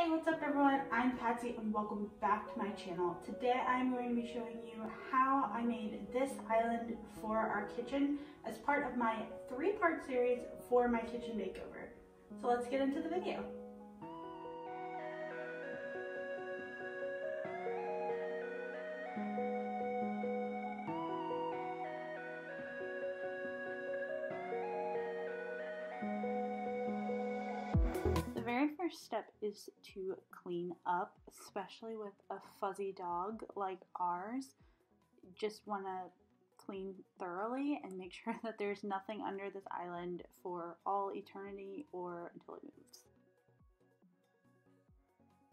Hey, what's up everyone? I'm Patsy and welcome back to my channel. Today I'm going to be showing you how I made this island for our kitchen as part of my 3-part series for my kitchen makeover. So let's get into the video. The very first step is to clean up, especially with a fuzzy dog like ours. Just want to clean thoroughly and make sure that there's nothing under this island for all eternity or until it moves.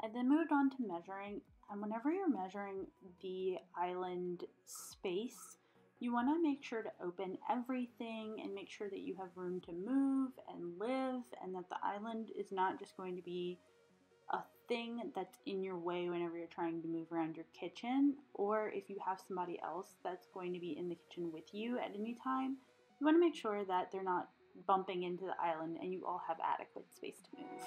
I then moved on to measuring, and whenever you're measuring the island space, you want to make sure to open everything and make sure that you have room to move and live, and that the island is not just going to be a thing that's in your way whenever you're trying to move around your kitchen, or if you have somebody else that's going to be in the kitchen with you at any time, you want to make sure that they're not bumping into the island and you all have adequate space to move.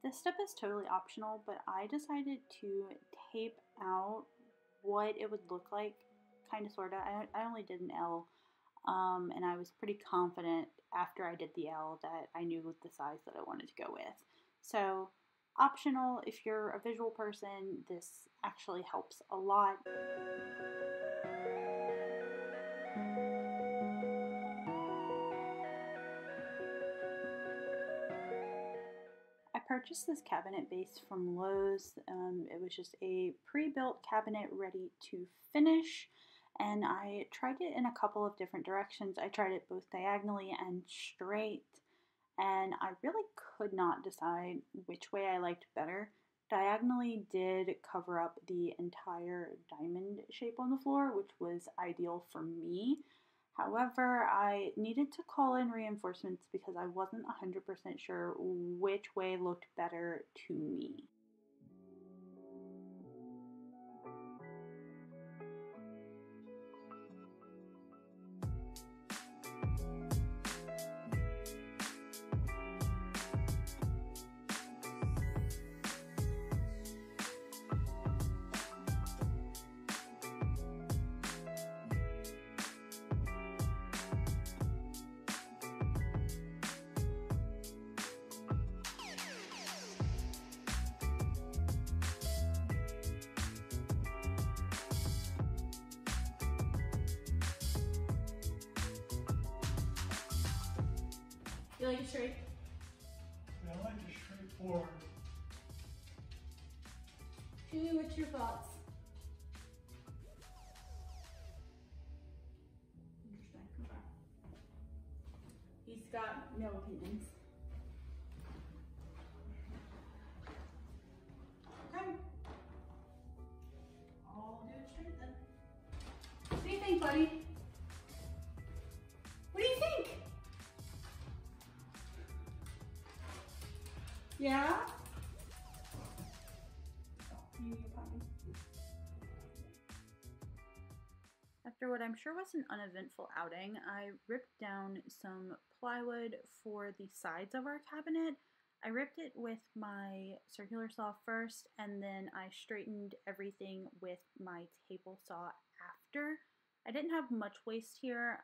This step is totally optional, but I decided to tape out what it would look like, kind of, sort of. I only did an L, and I was pretty confident after I did the L that I knew the size that I wanted to go with. So, optional, if you're a visual person, this actually helps a lot. I purchased this cabinet base from Lowe's. It was just a pre-built cabinet ready to finish, and I tried it in a couple of different directions. I tried it both diagonally and straight, and I really could not decide which way I liked better. Diagonally did cover up the entire diamond shape on the floor, which was ideal for me. However, I needed to call in reinforcements because I wasn't 100% sure which way looked better to me. You like it straight? Yeah, I like it straightforward. Julie, what's your thoughts? Interesting. Okay. He's got no opinions. Okay. I'll do it straight then. What do you think, buddy? What do you think? Yeah? After what I'm sure was an uneventful outing, I ripped down some plywood for the sides of our cabinet. I ripped it with my circular saw first, and then I straightened everything with my table saw after. I didn't have much waste here,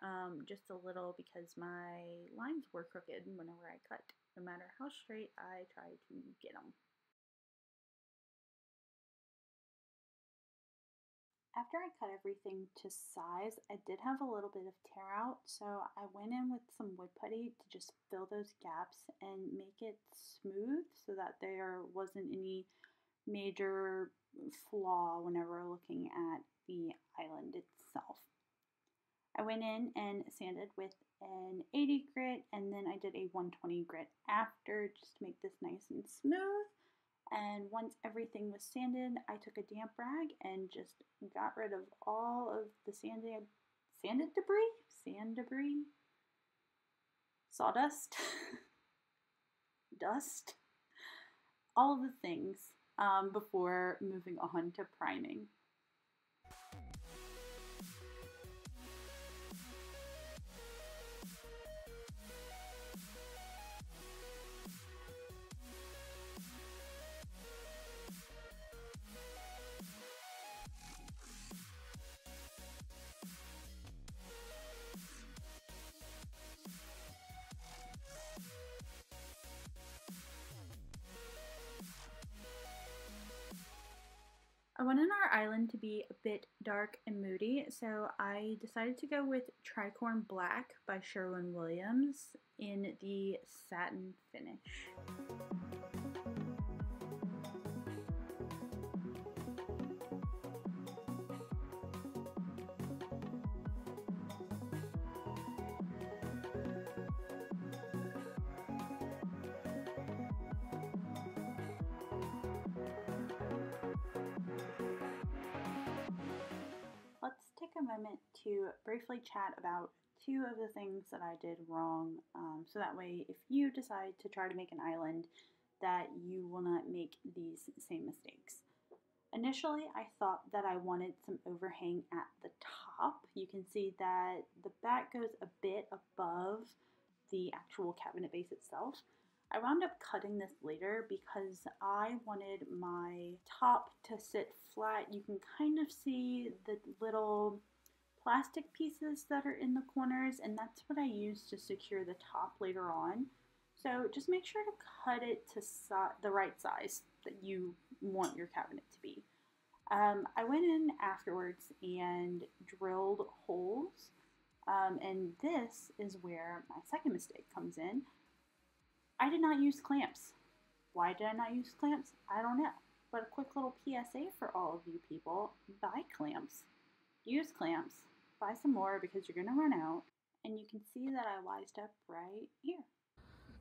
just a little, because my lines were crooked whenever I cut. No matter how straight I try to get them. After I cut everything to size, I did have a little bit of tear out, so I went in with some wood putty to just fill those gaps and make it smooth so that there wasn't any major flaw whenever looking at the island itself. I went in and sanded with an 80 grit, and then I did a 120 grit after, just to make this nice and smooth. And once everything was sanded, I took a damp rag and just got rid of all of the sand debris, sawdust, dust, all of the things before moving on to priming. island to be a bit dark and moody, so I decided to go with Tricorn Black by Sherwin-Williams in the satin finish. Let's take a moment to briefly chat about two of the things that I did wrong, so that way if you decide to try to make an island, that you will not make these same mistakes. Initially, I thought that I wanted some overhang at the top. You can see that the back goes a bit above the actual cabinet base itself. I wound up cutting this later because I wanted my top to sit flat. You can kind of see the little plastic pieces that are in the corners, and that's what I used to secure the top later on. So just make sure to cut it to the right size that you want your cabinet to be. I went in afterwards and drilled holes, and this is where my second mistake comes in. I did not use clamps. Why did I not use clamps? I don't know. But a quick little PSA for all of you people: buy clamps, use clamps, buy some more because you're going to run out. And you can see that I wised up right here.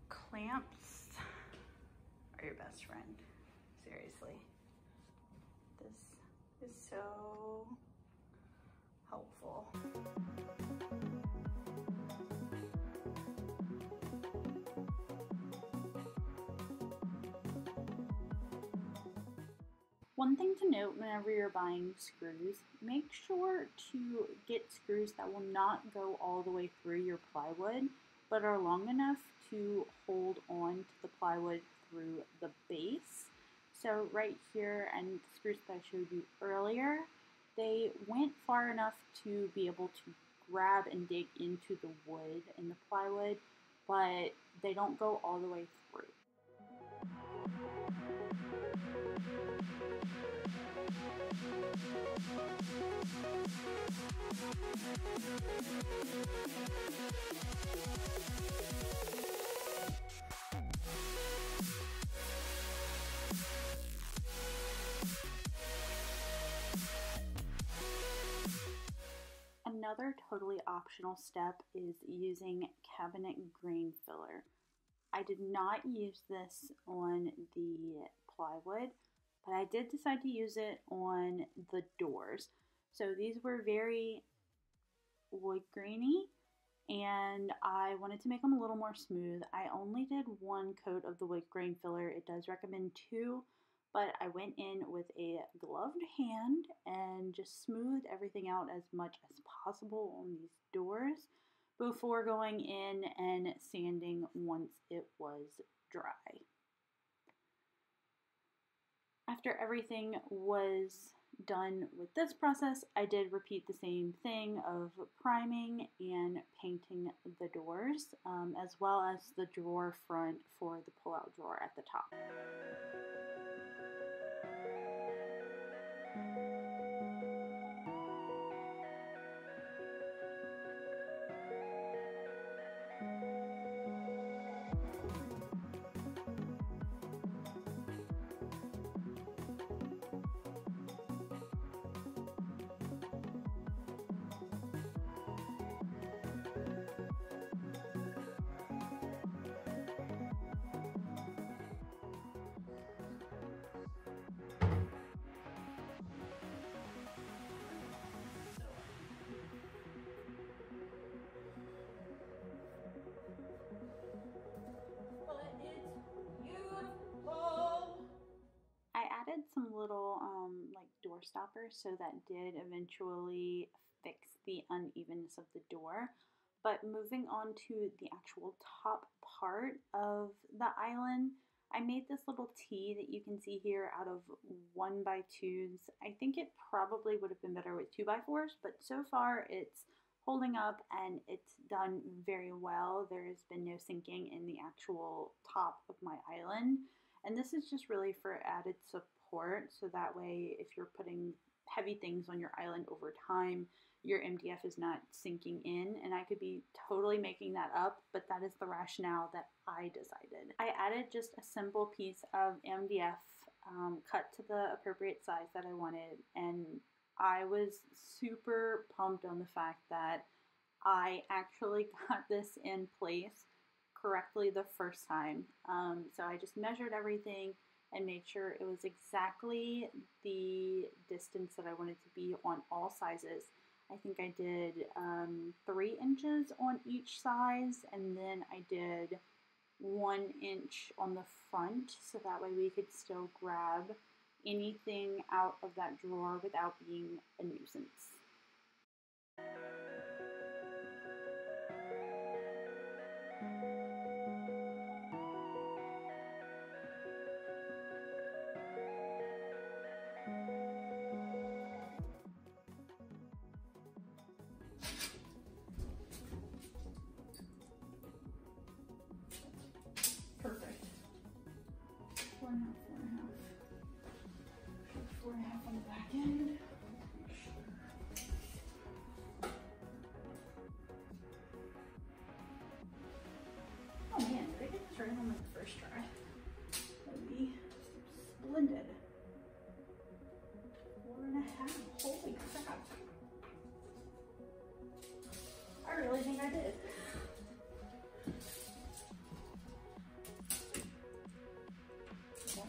Clamps are your best friend. Seriously. This is so helpful. One thing to note whenever you're buying screws, make sure to get screws that will not go all the way through your plywood, but are long enough to hold on to the plywood through the base. So right here, and the screws that I showed you earlier, they went far enough to be able to grab and dig into the wood and the plywood, but they don't go all the way through. Another totally optional step is using cabinet grain filler. I did not use this on the plywood, but I did decide to use it on the doors. So these were very wood grainy, and I wanted to make them a little more smooth. I only did one coat of the wood grain filler. It does recommend two, but I went in with a gloved hand and just smoothed everything out as much as possible on these doors before going in and sanding once it was dry. After everything was done with this process, I did repeat the same thing of priming and painting the doors, as well as the drawer front for the pull-out drawer at the top. Added some little like door stoppers, so that did eventually fix the unevenness of the door. But moving on to the actual top part of the island, I made this little T that you can see here out of 1x2s. I think it probably would have been better with 2x4s, but so far it's holding up and it's done very well. There has been no sinking in the actual top of my island. And this is just really for added support, so that way if you're putting heavy things on your island over time, your MDF is not sinking in, and I could be totally making that up, but that is the rationale that I decided. I added just a simple piece of MDF cut to the appropriate size that I wanted, and I was super pumped on the fact that I actually got this in place correctly the first time. So I just measured everything and made sure it was exactly the distance that I wanted to be on all sizes. I think I did 3 inches on each size, and then I did 1 inch on the front, so that way we could still grab anything out of that drawer without being a nuisance. Perfect. 4.5, 4.5. 4.5 on the back end. Oh man, did I get this right on my first try? That would be splendid. 4.5. Holy crap. I really think I did.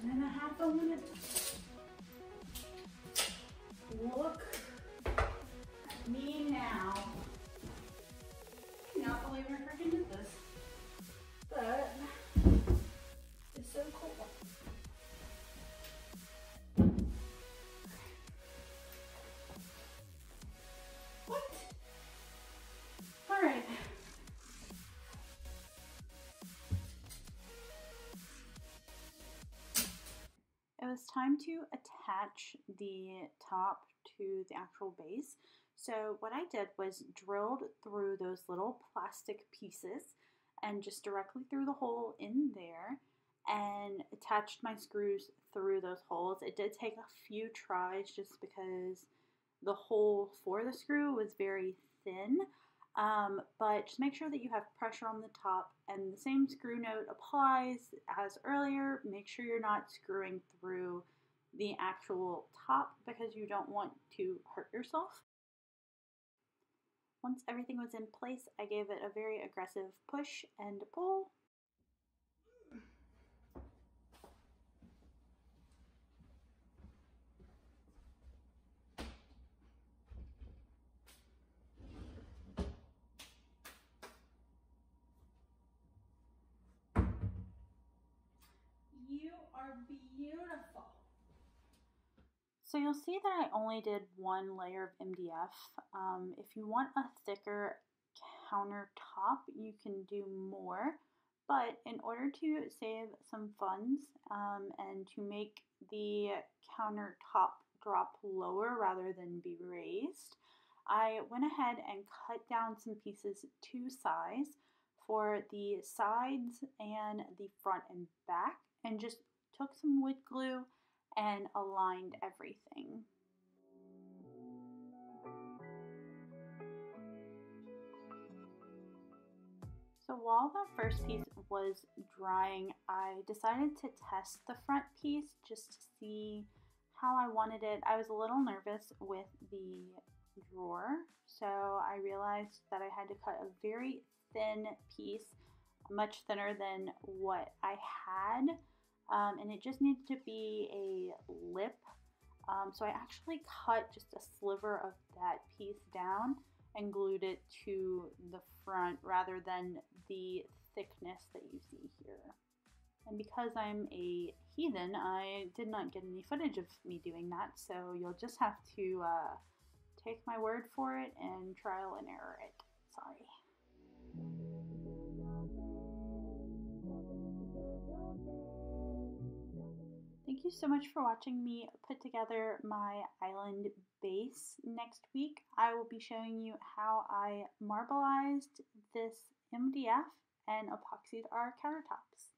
And a half a minute. Look at me now. I cannot believe I freaking did this. But it's so cool. What? Alright. It was time to attach the top to the actual base. So what I did was drilled through those little plastic pieces and just directly through the hole in there and attached my screws through those holes. It did take a few tries just because the hole for the screw was very thin. But just make sure that you have pressure on the top, and the same screw note applies as earlier. Make sure you're not screwing through the actual top because you don't want to hurt yourself. Once everything was in place, I gave it a very aggressive push and pull. You are beautiful. So you'll see that I only did 1 layer of MDF. If you want a thicker countertop, you can do more. But in order to save some funds and to make the countertop drop lower rather than be raised, I went ahead and cut down some pieces to size for the sides and the front and back, and just took some wood glue and aligned everything. So while that first piece was drying, I decided to test the front piece just to see how I wanted it. I was a little nervous with the drawer, so I realized that I had to cut a very thin piece, much thinner than what I had, and it just needed to be a lip. So I actually cut just a sliver of that piece down and glued it to the front rather than the thickness that you see here. And because I'm a heathen, I did not get any footage of me doing that, so you'll just have to take my word for it and trial and error it. Sorry. Thank you so much for watching me put together my island base. Next week, I will be showing you how I marbleized this MDF and epoxied our countertops.